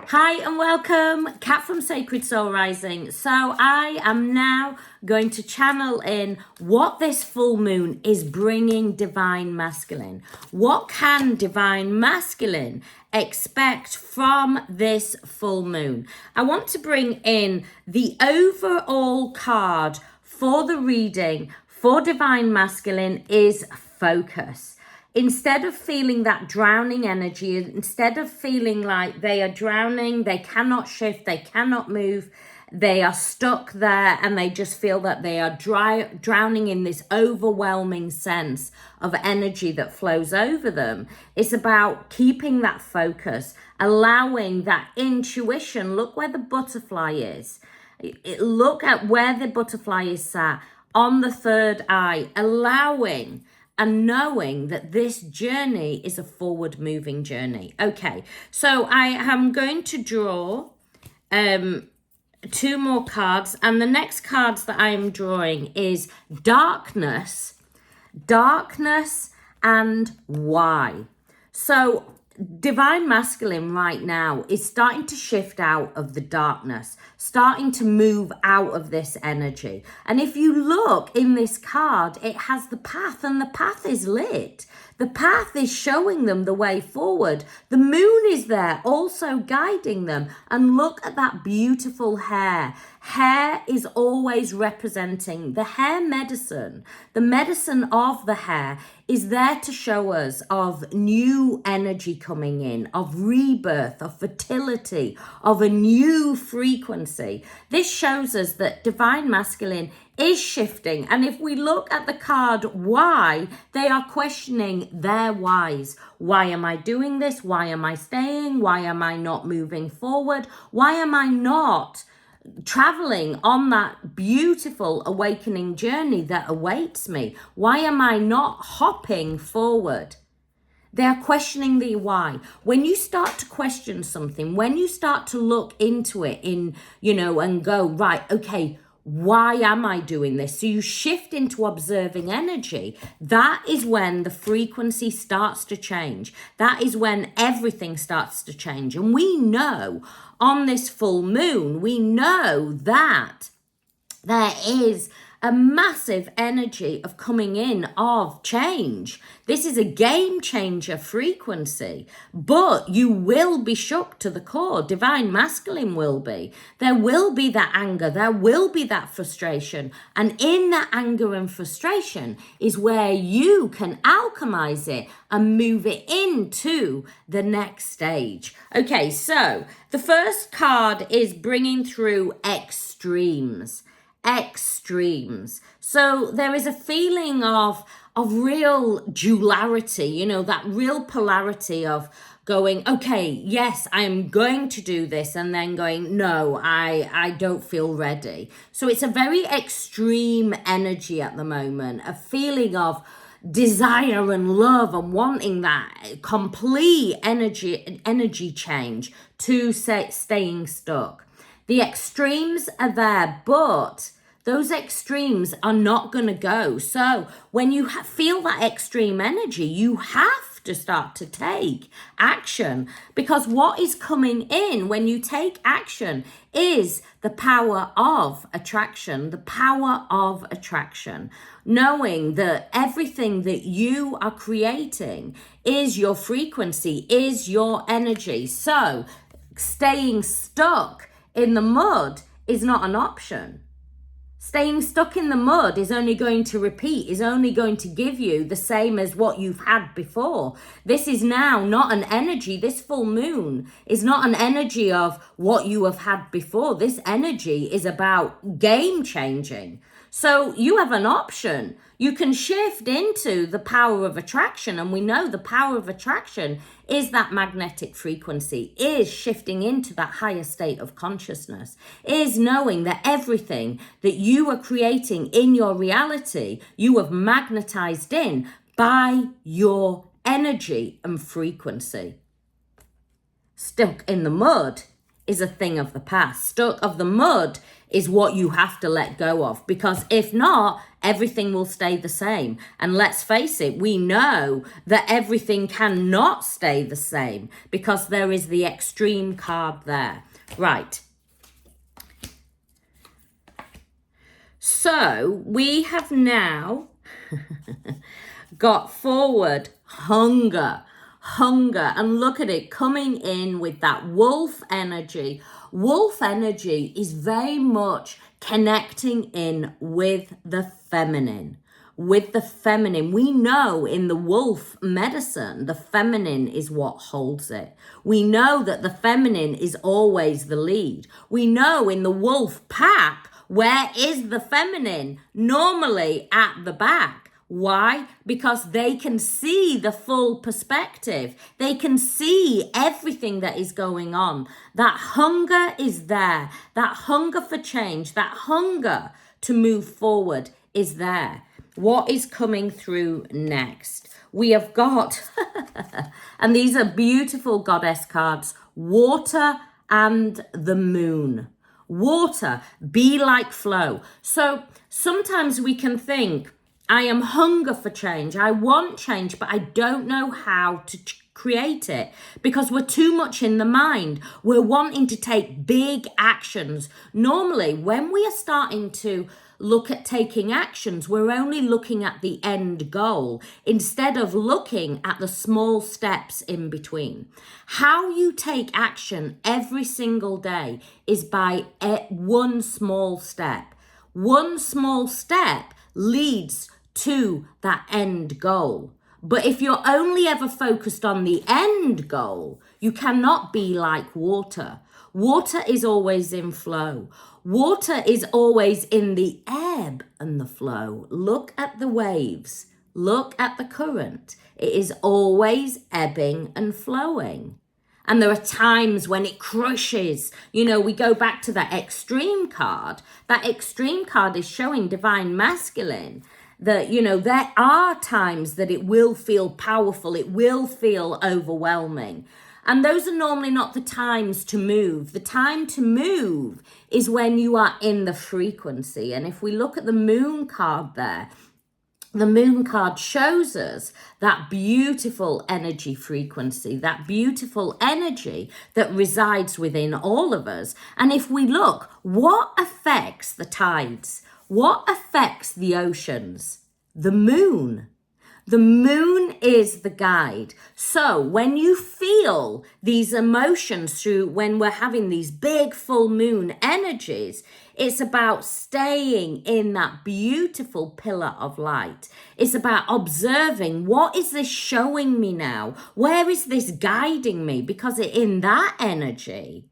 Hi and welcome, Kat from Sacred Soul Rising. So I am now going to channel in what this full moon is bringing Divine Masculine. What can Divine Masculine expect from this full moon? I want to bring in the overall card for the reading for Divine Masculine is focus. Instead of feeling that drowning energy, instead of feeling like they are drowning, they cannot shift, they cannot move, they are stuck there and they just feel that they are drowning in this overwhelming sense of energy that flows over them. It's about keeping that focus, allowing that intuition. Look where the butterfly is. Look at where the butterfly is sat on the third eye, allowing and knowing that this journey is a forward moving journey. Okay, so I am going to draw two more cards, and the next cards that I am drawing is darkness, and why. So Divine Masculine right now is starting to shift out of the darkness, starting to move out of this energy. And if you look in this card, it has the path, and the path is lit. The path is showing them the way forward. The moon is there also guiding them. And look at that beautiful hair. Hair is always representing the hair medicine. The medicine of the hair is there to show us of new energy coming in, of rebirth, of fertility, of a new frequency. This shows us that Divine Masculine is shifting. And if we look at the card why, they are questioning their whys. Why am I doing this? Why am I staying? Why am I not moving forward? Why am I not traveling on that beautiful awakening journey that awaits me? Why am I not hopping forward? They are questioning the why. When you start to question something, when you start to look into it and go, right, okay, why am I doing this? So you shift into observing energy. That is when the frequency starts to change. That is when everything starts to change. And we know on this full moon, we know that there is a massive energy of coming in of change. This is a game changer frequency, but you will be shook to the core. Divine Masculine will be. There will be that anger. There will be that frustration. And in that anger and frustration is where you can alchemize it and move it into the next stage. Okay, so the first card is bringing through extremes. So there is a feeling of real duality, that real polarity of going, okay, yes, I am going to do this, and then going, no, I don't feel ready. So it's a very extreme energy at the moment, a feeling of desire and love and wanting that complete energy change to staying stuck. The extremes are there, but those extremes are not going to go. So when you feel that extreme energy, you have to start to take action, because what is coming in when you take action is the power of attraction, knowing that everything that you are creating is your frequency, is your energy. So staying stuck in the mud is not an option. Staying stuck in the mud is only going to repeat, is only going to give you the same as what you've had before. This is now not an energy. This full moon is not an energy of what you have had before. This energy is about game changing. So you have an option. You can shift into the power of attraction. And we know the power of attraction is that magnetic frequency, is shifting into that higher state of consciousness, is knowing that everything that you are creating in your reality, you have magnetized in by your energy and frequency. Stuck in the mud is a thing of the past. Stuck of the mud is what you have to let go of, because if not, everything will stay the same. And let's face it, we know that everything cannot stay the same because there is the extreme card there. Right. So we have now got forward hunger, and look at it coming in with that wolf energy. Wolf energy is very much connecting in with the feminine. We know in the wolf medicine, the feminine is what holds it. We know that the feminine is always the lead. We know in the wolf pack, where is the feminine? Normally at the back. Why? Because they can see the full perspective. They can see everything that is going on. That hunger is there. That hunger for change, that hunger to move forward is there. What is coming through next? We have got, and these are beautiful goddess cards, water and the moon. Water, be like flow. So sometimes we can think, I am hunger for change. I want change, but I don't know how to create it because we're too much in the mind. We're wanting to take big actions. Normally, when we are starting to look at taking actions, we're only looking at the end goal instead of looking at the small steps in between. How you take action every single day is by one small step. One small step leads to that end goal. But if you're only ever focused on the end goal, you cannot be like water. Water is always in flow. Water is always in the ebb and the flow. Look at the waves. Look at the current. It is always ebbing and flowing. And there are times when it crushes. You know, we go back to that extreme card. That extreme card is showing divine masculine that, you know, there are times that it will feel powerful. It will feel overwhelming. And those are normally not the times to move. The time to move is when you are in the frequency. And if we look at the moon card there, the moon card shows us that beautiful energy frequency, that beautiful energy that resides within all of us. And if we look, what affects the tides? What affects the oceans? The moon. The moon is the guide. So when you feel these emotions through when we're having these big full moon energies, it's about staying in that beautiful pillar of light. It's about observing, what is this showing me now? Where is this guiding me? Because in that energy,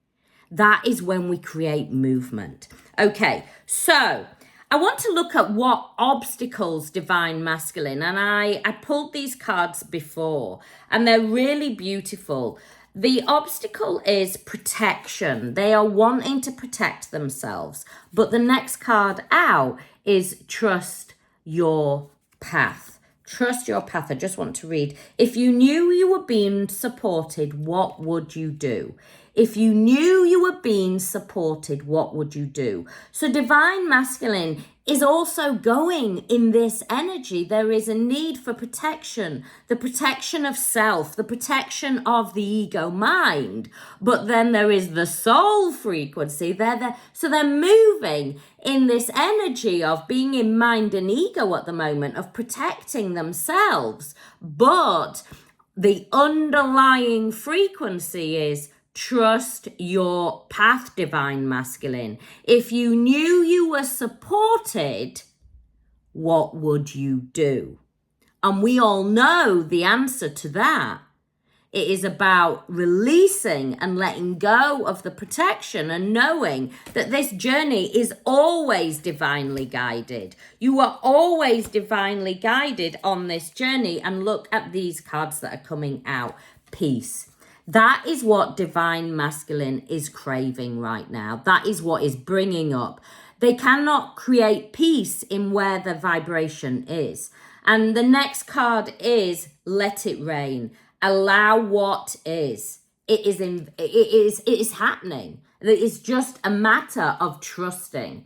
that is when we create movement. Okay, so I want to look at what obstacles divine masculine, and I pulled these cards before and they're really beautiful. The obstacle is protection. They are wanting to protect themselves. But the next card out is trust your path. Trust your path. I just want to read. If you knew you were being supported, what would you do? If you knew you were being supported, what would you do? So divine masculine is also going in this energy. There is a need for protection, the protection of self, the protection of the ego mind. But then there is the soul frequency. So they're moving in this energy of being in mind and ego at the moment, of protecting themselves. But the underlying frequency is trust your path, divine masculine. If you knew you were supported, what would you do? And we all know the answer to that. It is about releasing and letting go of the protection and knowing that this journey is always divinely guided. You are always divinely guided on this journey. And look at these cards that are coming out. Peace. That is what divine masculine is craving right now. That is what is bringing up. They cannot create peace in where the vibration is. And the next card is let it rain. Allow what is. it is happening. It's just a matter of trusting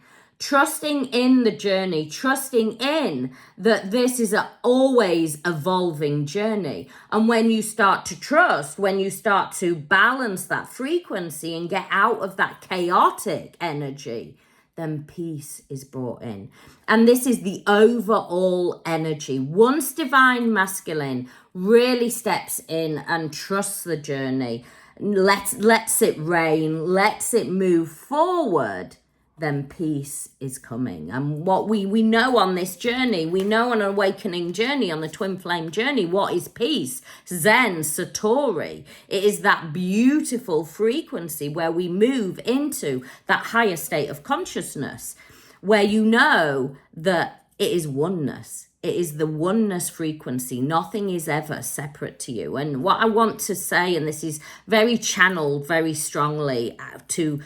in the journey, trusting in that this is an always evolving journey. And when you start to trust, when you start to balance that frequency and get out of that chaotic energy, then peace is brought in. And this is the overall energy. Once divine masculine really steps in and trusts the journey, lets it rain, lets it move forward, then peace is coming. And what we know on this journey, we know on an awakening journey, on the twin flame journey, what is peace? Zen, Satori. It is that beautiful frequency where we move into that higher state of consciousness, where you know that it is oneness. It is the oneness frequency. Nothing is ever separate to you. And what I want to say, and this is very channeled very strongly to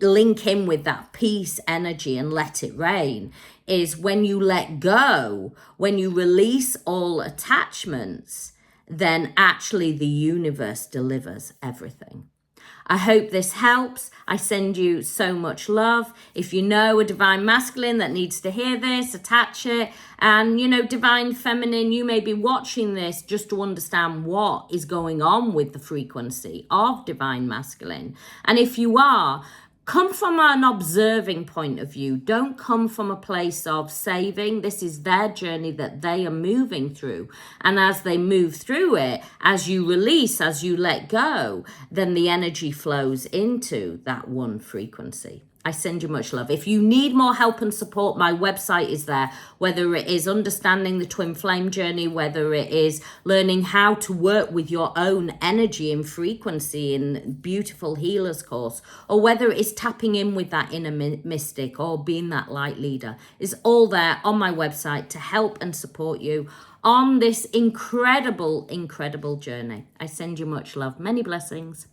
link in with that peace energy and let it rain, is when you let go, when you release all attachments, then actually the universe delivers everything. I hope this helps. I send you so much love. If you know a divine masculine that needs to hear this, attach it. And, divine feminine, you may be watching this just to understand what is going on with the frequency of divine masculine. And if you are, come from an observing point of view. Don't come from a place of saving. This is their journey that they are moving through. And as they move through it, as you release, as you let go, then the energy flows into that one frequency. I send you much love. If you need more help and support, my website is there, whether it is understanding the twin flame journey, whether it is learning how to work with your own energy and frequency in beautiful healers course, or whether it is tapping in with that inner mystic or being that light leader, is all there on my website to help and support you on this incredible, incredible journey. I send you much love. Many blessings.